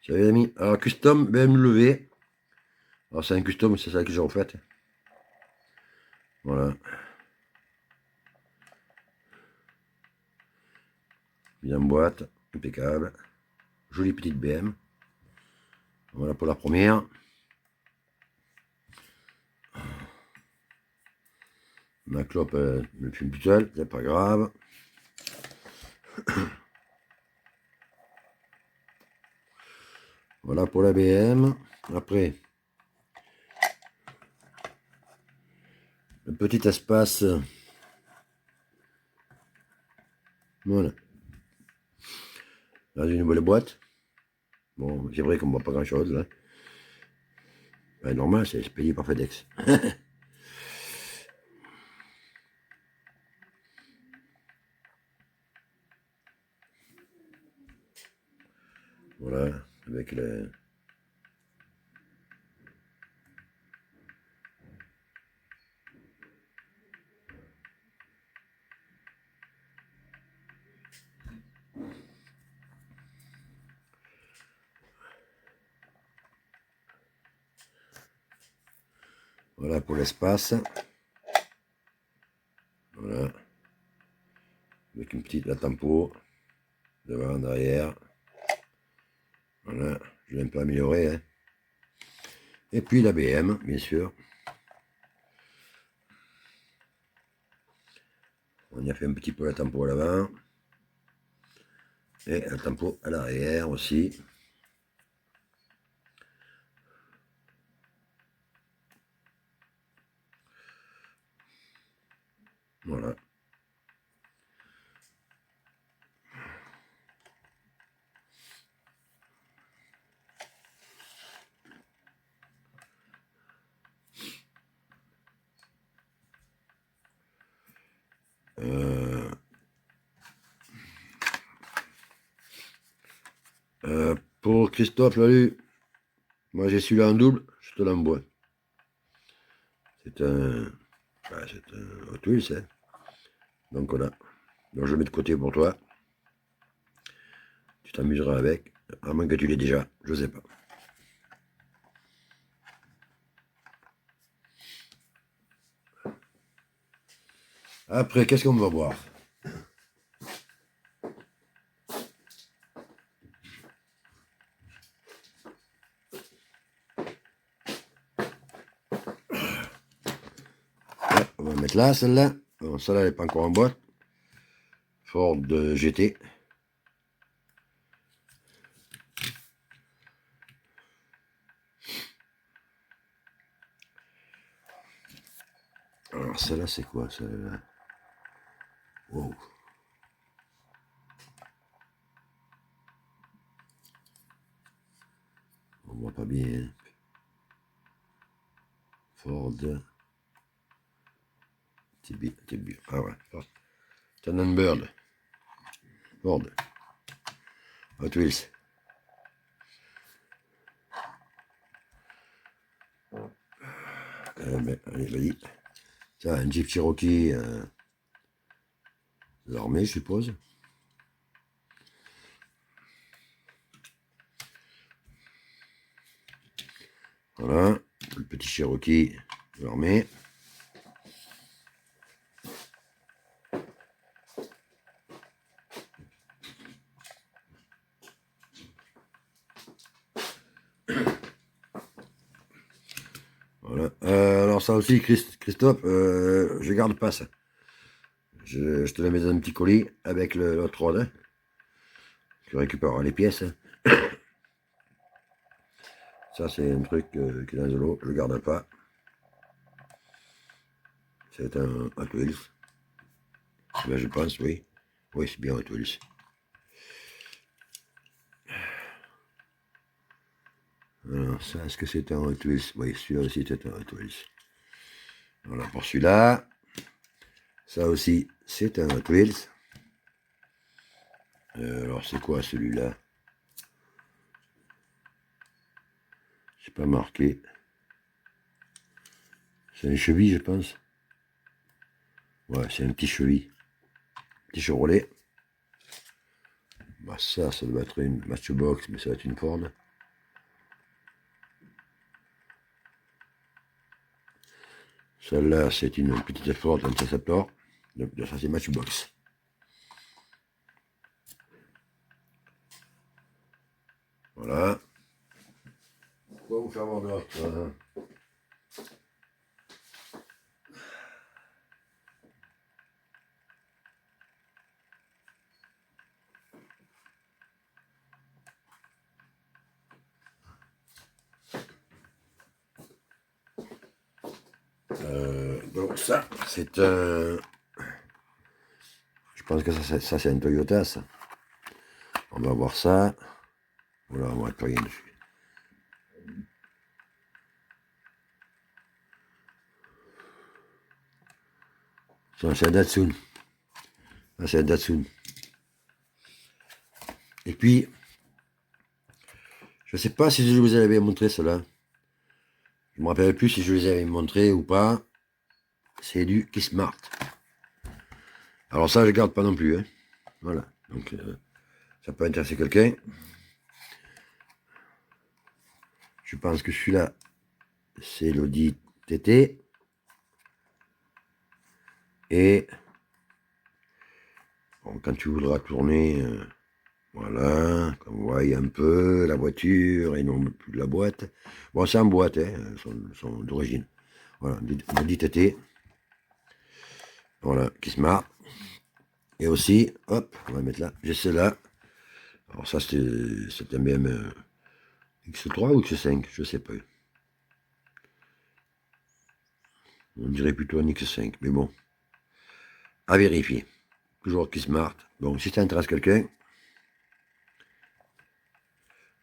Salut les amis. Alors, custom BMW. Alors, c'est un custom, c'est ça que j'ai refait. Voilà. Bien en boîte, impeccable. Jolie petite BM. Voilà pour la première. Ma clope me fume toute seule, c'est pas grave. Voilà pour la BM. Après, le petit espace. Voilà. Dans une nouvelle boîte. Bon, c'est vrai qu'on voit pas grand chose là. Ben, normal, c'est expédié par FedEx. Voilà, avec le. Voilà pour l'espace. Voilà. Avec une petite la tempo. Devant, derrière. Voilà, je l'ai un peu amélioré. Hein. Et puis la BM, bien sûr. On y a fait un petit peu la tempo à l'avant. Et la tempo à l'arrière aussi. Voilà. Pour Christophe Lalu, moi j'ai celui-là en double, je te l'envoie. C'est un Hot Wheels, hein. Donc voilà. Donc je le mets de côté pour toi. Tu t'amuseras avec, à moins que tu l'aies déjà, je sais pas. Après, qu'est-ce qu'on va voir? Ouais, on va mettre là, celle-là. Bon, celle-là, elle n'est pas encore en boîte. Ford GT. Alors, celle-là, c'est quoi, celle-là? Wow. On voit pas bien. Ford. TB. Ah ouais. Tannenberg. Ford. Hot Wheels. Ben, allez, vas-y. Ça, un Jeep Cherokee l'armée, je suppose. Voilà, le petit Cherokee l'armée. Voilà. Alors ça aussi, Christophe, je garde pas ça. Je te le mets dans un petit colis avec l'autre rod. Hein. Tu récupéreras les pièces. Hein. Ça, c'est un truc qui est dans le lot, je ne garde pas. C'est un Hot Wheels. Ben, je pense, oui. Oui, c'est bien Hot Wheels. Alors, ça, est-ce que c'est un Hot Wheels? Oui, celui-là aussi, c'est un Hot Wheels. Voilà, pour celui-là. Ça aussi, c'est un Hot Wheels. Alors, c'est quoi celui-là? C'est pas marqué. C'est un cheville, je pense. Ouais, c'est un petit cheville. Petit Chevrolet. Bah, ça doit être une Matchbox, mais ça va être une Ford. Celle-là, c'est une petite flotte interceptor. Donc, ça, c'est Matchbox. Voilà. Quoi vous faire voir d'autre? Donc ça, c'est un... Je pense que ça c'est un Toyota, ça. On va voir ça. Voilà, on va être rien dessus. Ça, c'est un Datsun. Ça, c'est un Datsun. Et puis, je ne sais pas si je vous avais montré cela. Je ne me rappelle plus si je les avais montré ou pas. C'est du Kissmart. Alors ça, je ne garde pas non plus. Hein. Voilà. Donc, ça peut intéresser quelqu'un. Je pense que celui-là, c'est l'Audi TT. Et bon, quand tu voudras tourner, voilà, comme vous voyez un peu la voiture et non plus de la boîte. Bon, c'est en boîte, hein, sont d'origine. Voilà, Audi TT. Voilà, Kissmart. Et aussi, hop, on va mettre là, j'ai celle-là. Alors ça, c'est un BM X3 ou X5, je sais pas. On dirait plutôt un X5, mais bon. À vérifier. Toujours Kissmart. Bon, si ça intéresse quelqu'un,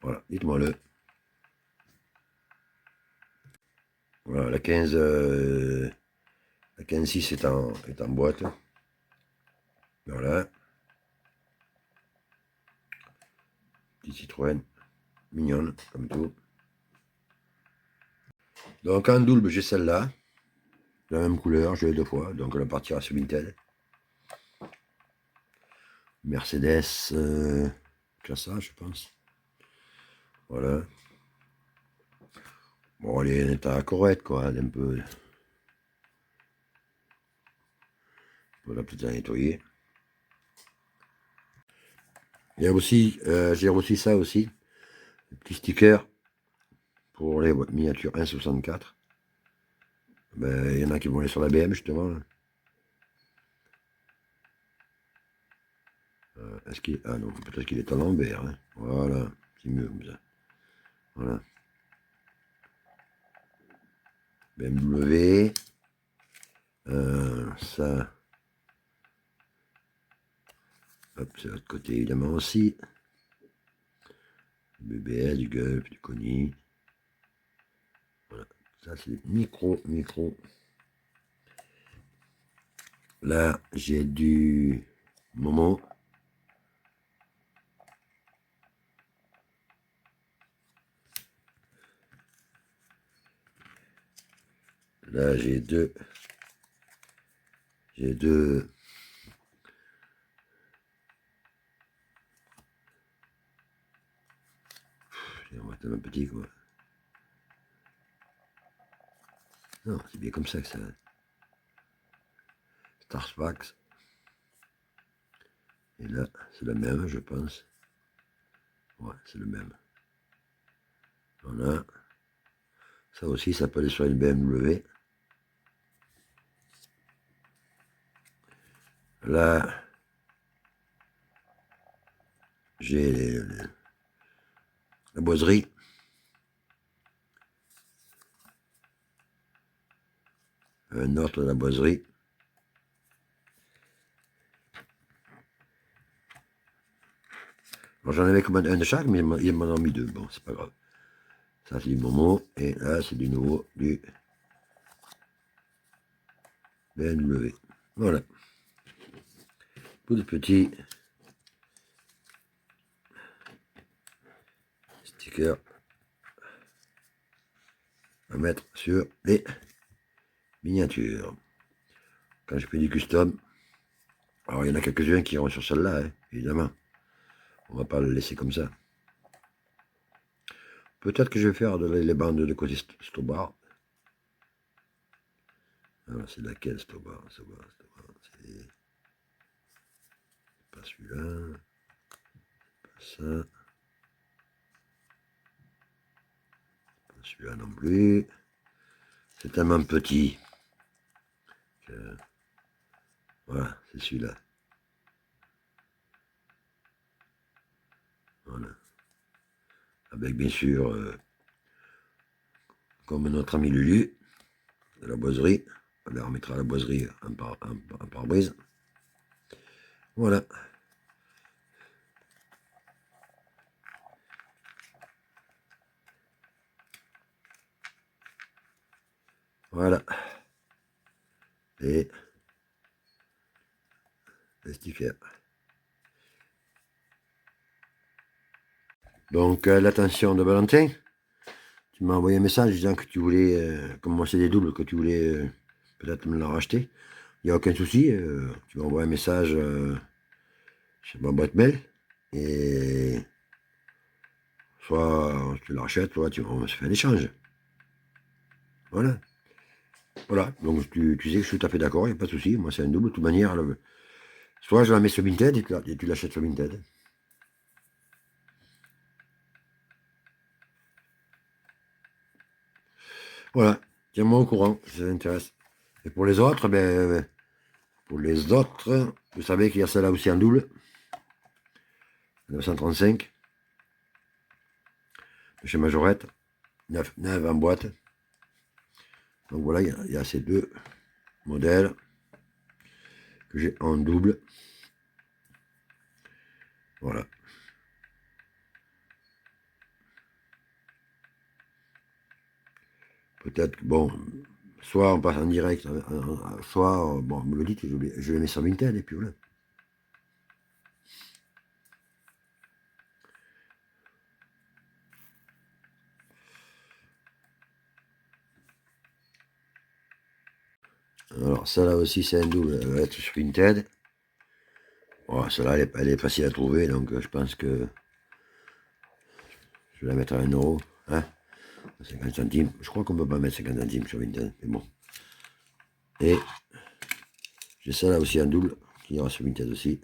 voilà, dites-moi-le. Voilà, la 15.6 est en boîte. Voilà. Petite Citroën. Mignonne, comme tout. Donc en double, j'ai celle-là. La même couleur, je l'ai deux fois. Donc elle partira sur Vinted. Mercedes classe A, je pense. Voilà. Bon, elle est en état correct, quoi. Elle est un peu... Voilà, peut-être à nettoyer. Il y a aussi, j'ai reçu ça aussi. Un petit sticker pour les miniatures 1,64. Ben, il y en a qui vont aller sur la BM, justement. Est-ce qu'il... Ah non, peut-être qu'il est en l'envers. Hein. Voilà, c'est mieux comme ça. Voilà. BMW. Ça. Hop, c'est l'autre côté, évidemment, aussi. Du BBS, du Gulf, du Conny. Voilà. Ça, c'est micro. Là, j'ai du Momo. Là, j'ai deux. On va tellement petit, quoi. Non, c'est bien comme ça que ça. Starspax. Et là, c'est le même, je pense. Ouais, c'est le même. Voilà. Ça aussi, ça peut aller sur une BMW. Là, j'ai la boiserie. Un autre de la boiserie. Alors, j'en avais commandé un de chaque, mais il m'en a mis deux. Bon, c'est pas grave. Ça, c'est du Momo. Et là, c'est du nouveau, du BMW. Voilà. Tout de petits stickers à mettre sur les miniatures. Quand je fais du custom, alors il y en a quelques-uns qui iront sur celle-là, hein, évidemment. On va pas le laisser comme ça. Peut-être que je vais faire les bandes de côté Stobar. Alors c'est laquelle cette barre, c'est pas celui-là, pas ça, pas celui-là non plus. C'est tellement petit que voilà, c'est celui-là. Voilà. Avec bien sûr, comme notre ami Lulu, de la boiserie. On remettra la boiserie en pare-brise. Voilà. Voilà. Et les stickers. Donc, l'attention de Valentin. Tu m'as envoyé un message disant que tu voulais, comme moi c'est des doubles, que tu voulais peut-être me la racheter. Il n'y a aucun souci. Tu m'envoies un message sur ma boîte mail. Et soit tu la rachètes, soit on se fait un échange. Voilà. Voilà. Donc tu sais que je suis tout à fait d'accord, il n'y a pas de souci. Moi c'est un double. De toute manière, soit je la mets sur Vinted et tu l'achètes sur Vinted. Voilà. Tiens-moi au courant si ça t'intéresse. Et pour les autres, vous savez qu'il y a celle-là aussi en double. 935. De chez Majorette. 9 en boîte. Donc voilà, il y a ces deux modèles que j'ai en double. Voilà. Peut-être, bon, soit on passe en direct, soit, bon, me le dites, je les mets sur Vinted et puis voilà. Alors, ça là aussi, c'est un double, elle va être sur Vinted. Bon, celle-là, elle est facile à trouver, donc je pense que je vais la mettre à 1€, hein, 50 centimes. Je crois qu'on ne peut pas mettre 50 centimes sur Vinted, mais bon. Et j'ai ça là aussi en double, qui ira sur Vinted aussi.